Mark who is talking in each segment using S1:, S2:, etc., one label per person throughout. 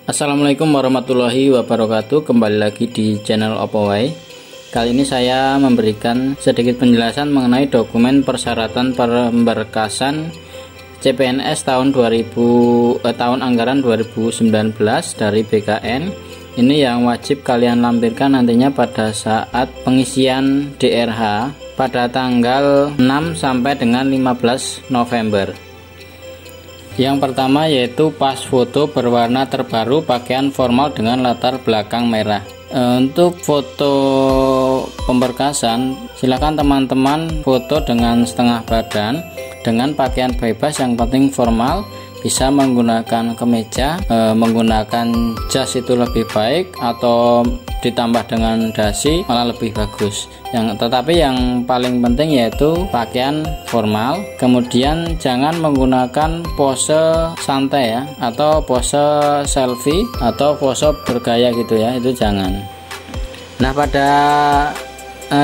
S1: Assalamualaikum warahmatullahi wabarakatuh. Kembali lagi di channel Opo Wae. Kali ini saya memberikan sedikit penjelasan mengenai dokumen persyaratan pemberkasan CPNS tahun anggaran 2019 dari BKN. Ini yang wajib kalian lampirkan nantinya pada saat pengisian DRH pada tanggal 6 sampai dengan 15 November. Yang pertama yaitu pas foto berwarna terbaru pakaian formal dengan latar belakang merah. Untuk foto pemberkasan silakan teman-teman foto dengan setengah badan dengan pakaian bebas, yang penting formal, bisa menggunakan kemeja, menggunakan jas itu lebih baik, atau ditambah dengan dasi malah lebih bagus. Tetapi yang paling penting yaitu pakaian formal. Kemudian jangan menggunakan pose santai ya, atau pose selfie atau pose bergaya gitu ya, itu jangan. Nah, pada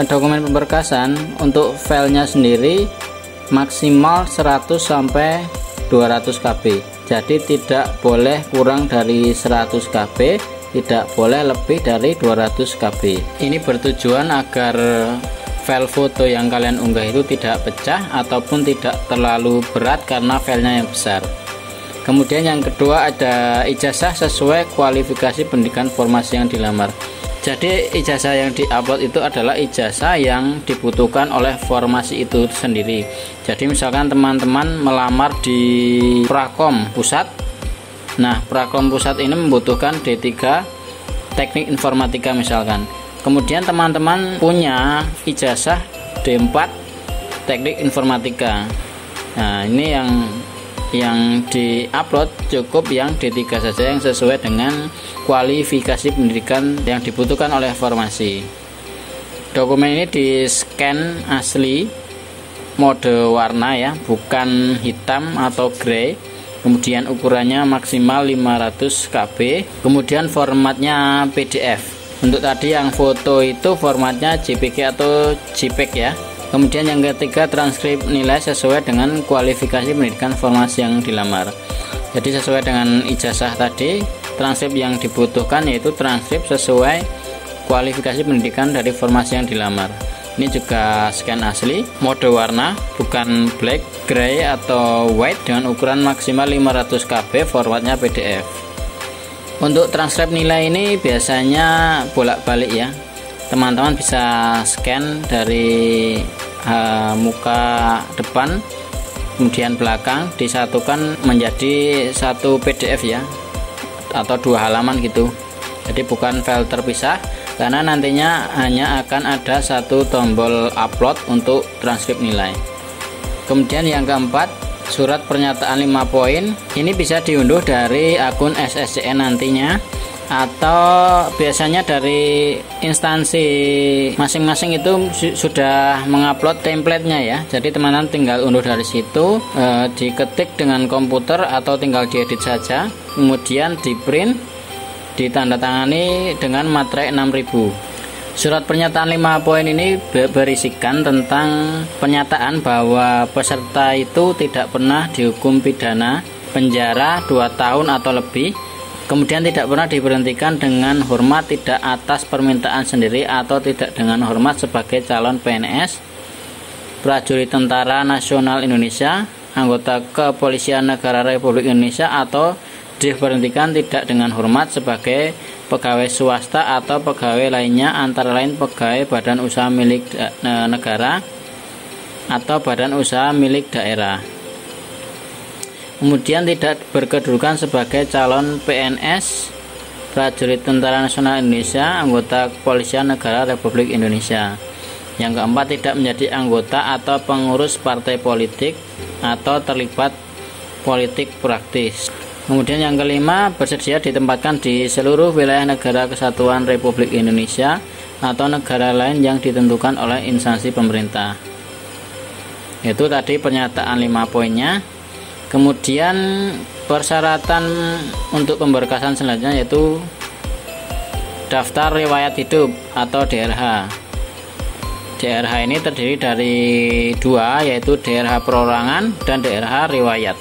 S1: dokumen pemberkasan untuk filenya sendiri maksimal 100 sampai 200 KB. Jadi tidak boleh kurang dari 100 KB, tidak boleh lebih dari 200 KB. Ini bertujuan agar file foto yang kalian unggah itu tidak pecah ataupun tidak terlalu berat karena filenya yang besar. Kemudian yang kedua ada ijazah sesuai kualifikasi pendidikan formasi yang dilamar. Jadi ijazah yang diupload itu adalah ijazah yang dibutuhkan oleh formasi itu sendiri. Jadi misalkan teman-teman melamar di Prakom Pusat. Nah, Prakom Pusat ini membutuhkan D3 Teknik Informatika misalkan. Kemudian teman-teman punya ijazah D4 Teknik Informatika. Nah, ini yang diupload cukup yang D3 saja yang sesuai dengan kualifikasi pendidikan yang dibutuhkan oleh formasi. Dokumen ini di scan asli mode warna ya, bukan hitam atau grey. Kemudian ukurannya maksimal 500 KB. Kemudian formatnya PDF. Untuk tadi yang foto itu formatnya JPG atau JPEG ya. Kemudian yang ketiga transkrip nilai sesuai dengan kualifikasi pendidikan formasi yang dilamar. Jadi sesuai dengan ijazah tadi, transkrip yang dibutuhkan yaitu transkrip sesuai kualifikasi pendidikan dari formasi yang dilamar. Ini juga scan asli, mode warna, bukan black, gray atau white, dengan ukuran maksimal 500 KB, formatnya PDF. Untuk transkrip nilai ini biasanya bolak-balik ya. Teman-teman bisa scan dari muka depan kemudian belakang, disatukan menjadi satu PDF ya, atau 2 halaman gitu. Jadi bukan file terpisah, karena nantinya hanya akan ada satu tombol upload untuk transkrip nilai. Kemudian yang keempat, surat pernyataan 5 poin. Ini bisa diunduh dari akun SSCN nantinya, atau biasanya dari instansi masing-masing itu sudah mengupload template-nya ya. Jadi teman-teman tinggal unduh dari situ, diketik dengan komputer atau tinggal diedit saja, kemudian di print, ditandatangani dengan materai 6000. Surat pernyataan 5 poin ini berisikan tentang pernyataan bahwa peserta itu tidak pernah dihukum pidana penjara 2 tahun atau lebih, kemudian tidak pernah diberhentikan dengan hormat tidak atas permintaan sendiri atau tidak dengan hormat sebagai calon PNS, prajurit Tentara Nasional Indonesia, anggota Kepolisian Negara Republik Indonesia, atau diberhentikan tidak dengan hormat sebagai pegawai swasta atau pegawai lainnya, antara lain pegawai badan usaha milik negara atau badan usaha milik daerah. Kemudian tidak berkedudukan sebagai calon PNS, prajurit Tentara Nasional Indonesia, anggota Kepolisian Negara Republik Indonesia. Yang keempat, tidak menjadi anggota atau pengurus partai politik atau terlibat politik praktis. Kemudian yang kelima, bersedia ditempatkan di seluruh wilayah negara kesatuan Republik Indonesia atau negara lain yang ditentukan oleh instansi pemerintah. Itu tadi pernyataan 5 poinnya. Kemudian persyaratan untuk pemberkasan selanjutnya yaitu daftar riwayat hidup atau DRH. DRH ini terdiri dari 2, yaitu DRH perorangan dan DRH riwayat,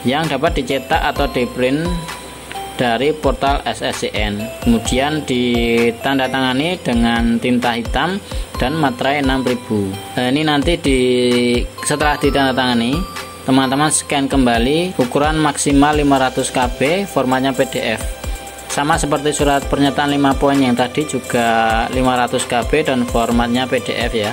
S1: yang dapat dicetak atau di-print dari portal SSCN, kemudian ditandatangani dengan tinta hitam dan materai 6000. Ini nanti setelah ditandatangani, teman-teman scan kembali, ukuran maksimal 500 KB, formatnya PDF. Sama seperti surat pernyataan 5 poin yang tadi, juga 500 KB dan formatnya PDF ya.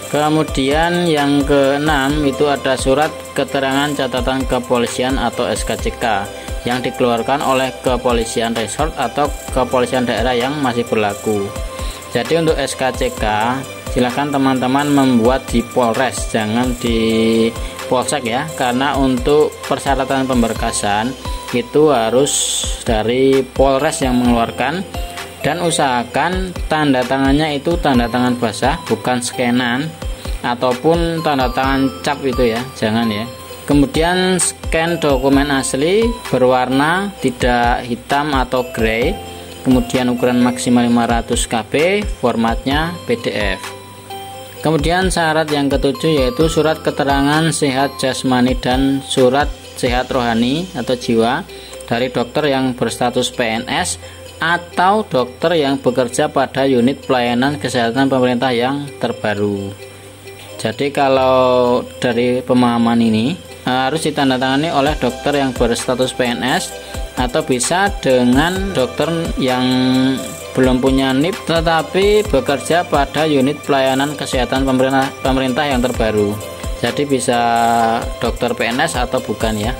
S1: Kemudian yang keenam itu ada surat keterangan catatan kepolisian atau SKCK yang dikeluarkan oleh kepolisian resort atau kepolisian daerah yang masih berlaku. Jadi untuk SKCK silahkan teman-teman membuat di Polres, jangan di Polsek ya, karena untuk persyaratan pemberkasan itu harus dari Polres yang mengeluarkan, dan usahakan tanda tangannya itu tanda tangan basah, bukan scanan ataupun tanda tangan cap itu ya, jangan ya. Kemudian scan dokumen asli berwarna, tidak hitam atau grey, kemudian ukuran maksimal 500 KB, formatnya PDF. Kemudian syarat yang ketujuh yaitu surat keterangan sehat jasmani dan surat sehat rohani atau jiwa dari dokter yang berstatus PNS atau dokter yang bekerja pada unit pelayanan kesehatan pemerintah yang terbaru. Jadi kalau dari pemahaman ini harus ditandatangani oleh dokter yang berstatus PNS, atau bisa dengan dokter yang belum punya NIP tetapi bekerja pada unit pelayanan kesehatan pemerintah yang terbaru. Jadi bisa dokter PNS atau bukan ya.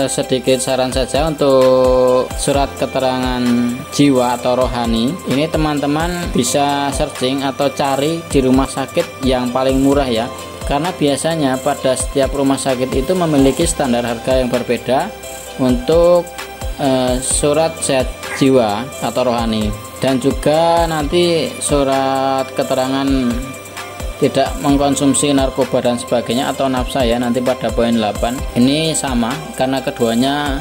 S1: Sedikit saran saja untuk surat keterangan jiwa atau rohani ini, teman-teman bisa searching atau cari di rumah sakit yang paling murah ya, karena biasanya pada setiap rumah sakit itu memiliki standar harga yang berbeda untuk surat sehat jiwa atau rohani, dan juga nanti surat keterangan tidak mengkonsumsi narkoba dan sebagainya atau nafsa ya, nanti pada poin 8 ini sama, karena keduanya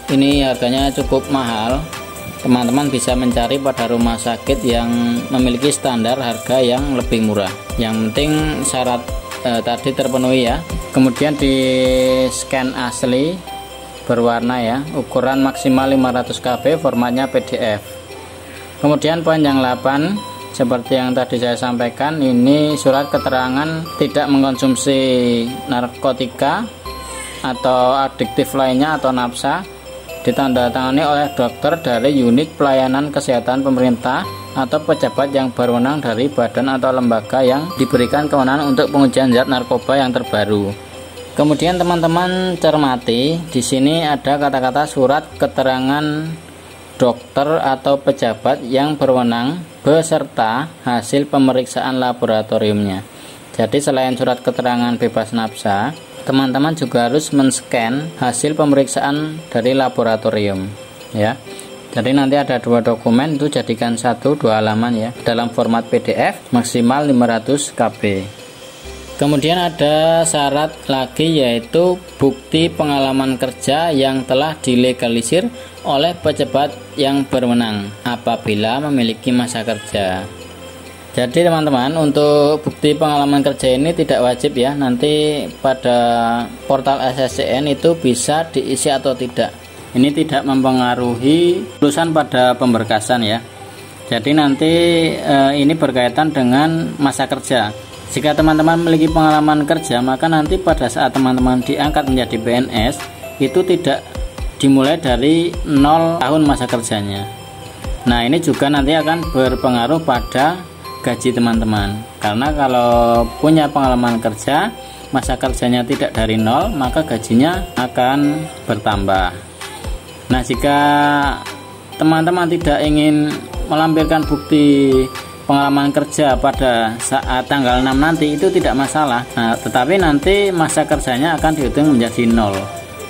S1: ini harganya cukup mahal. Teman-teman bisa mencari pada rumah sakit yang memiliki standar harga yang lebih murah, yang penting syarat tadi terpenuhi ya. Kemudian di scan asli berwarna ya, ukuran maksimal 500 KB, formatnya PDF. Kemudian poin yang 8 seperti yang tadi saya sampaikan, ini surat keterangan tidak mengkonsumsi narkotika atau adiktif lainnya atau nafsa, ditandatangani oleh dokter dari unit pelayanan kesehatan pemerintah atau pejabat yang berwenang dari badan atau lembaga yang diberikan kewenangan untuk pengujian zat narkoba yang terbaru. Kemudian teman-teman cermati, di sini ada kata-kata surat keterangan dokter atau pejabat yang berwenang beserta hasil pemeriksaan laboratoriumnya. Jadi selain surat keterangan bebas nafsa, teman-teman juga harus men-scan hasil pemeriksaan dari laboratorium ya. Jadi nanti ada 2 dokumen, itu jadikan 1-2 halaman ya, dalam format PDF maksimal 500 KB. Kemudian ada syarat lagi yaitu bukti pengalaman kerja yang telah dilegalisir oleh pejabat yang berwenang apabila memiliki masa kerja. Jadi teman-teman, untuk bukti pengalaman kerja ini tidak wajib ya, nanti pada portal SSCN itu bisa diisi atau tidak. Ini tidak mempengaruhi lulusan pada pemberkasan ya. Jadi nanti ini berkaitan dengan masa kerja. Jika teman-teman memiliki pengalaman kerja, maka nanti pada saat teman-teman diangkat menjadi PNS itu tidak dimulai dari 0 tahun masa kerjanya. Nah, ini juga nanti akan berpengaruh pada gaji teman-teman, karena kalau punya pengalaman kerja, masa kerjanya tidak dari 0, maka gajinya akan bertambah. Nah, jika teman-teman tidak ingin melampirkan bukti pengalaman kerja pada saat tanggal 6 nanti, itu tidak masalah. Nah, tetapi nanti masa kerjanya akan dihitung menjadi 0.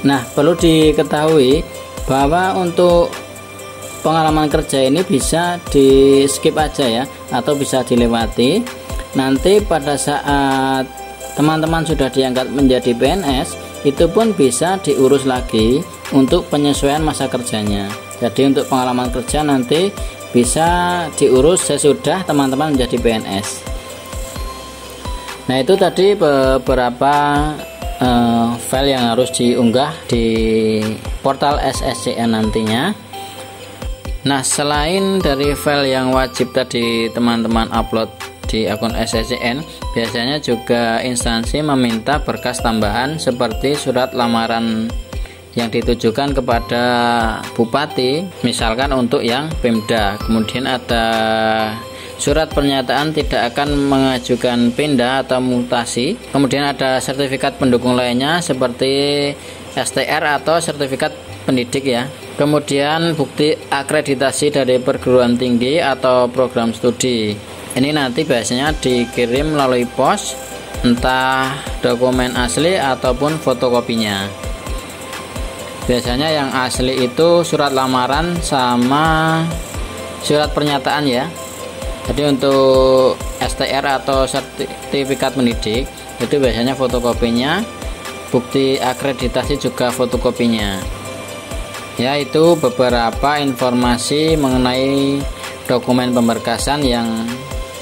S1: Nah, perlu diketahui bahwa untuk pengalaman kerja ini bisa di skip aja ya, atau bisa dilewati. Nanti pada saat teman-teman sudah diangkat menjadi PNS, itu pun bisa diurus lagi untuk penyesuaian masa kerjanya. Jadi untuk pengalaman kerja nanti bisa diurus sesudah teman-teman menjadi PNS. Nah, itu tadi beberapa file yang harus diunggah di portal SSCN nantinya. Nah, selain dari file yang wajib tadi teman-teman upload di akun SSCN, biasanya juga instansi meminta berkas tambahan seperti surat lamaran yang ditujukan kepada bupati, misalkan untuk yang Pemda. Kemudian ada surat pernyataan tidak akan mengajukan pindah atau mutasi. Kemudian ada sertifikat pendukung lainnya seperti STR atau sertifikat pendidik ya. Kemudian bukti akreditasi dari perguruan tinggi atau program studi. Ini nanti biasanya dikirim melalui pos, entah dokumen asli ataupun fotokopinya. Biasanya yang asli itu surat lamaran sama surat pernyataan ya. Jadi untuk STR atau sertifikat pendidik itu biasanya fotokopinya, bukti akreditasi juga fotokopinya. Ya, itu beberapa informasi mengenai dokumen pemberkasan yang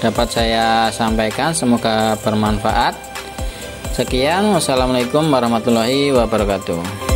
S1: dapat saya sampaikan, semoga bermanfaat. Sekian, wassalamualaikum warahmatullahi wabarakatuh.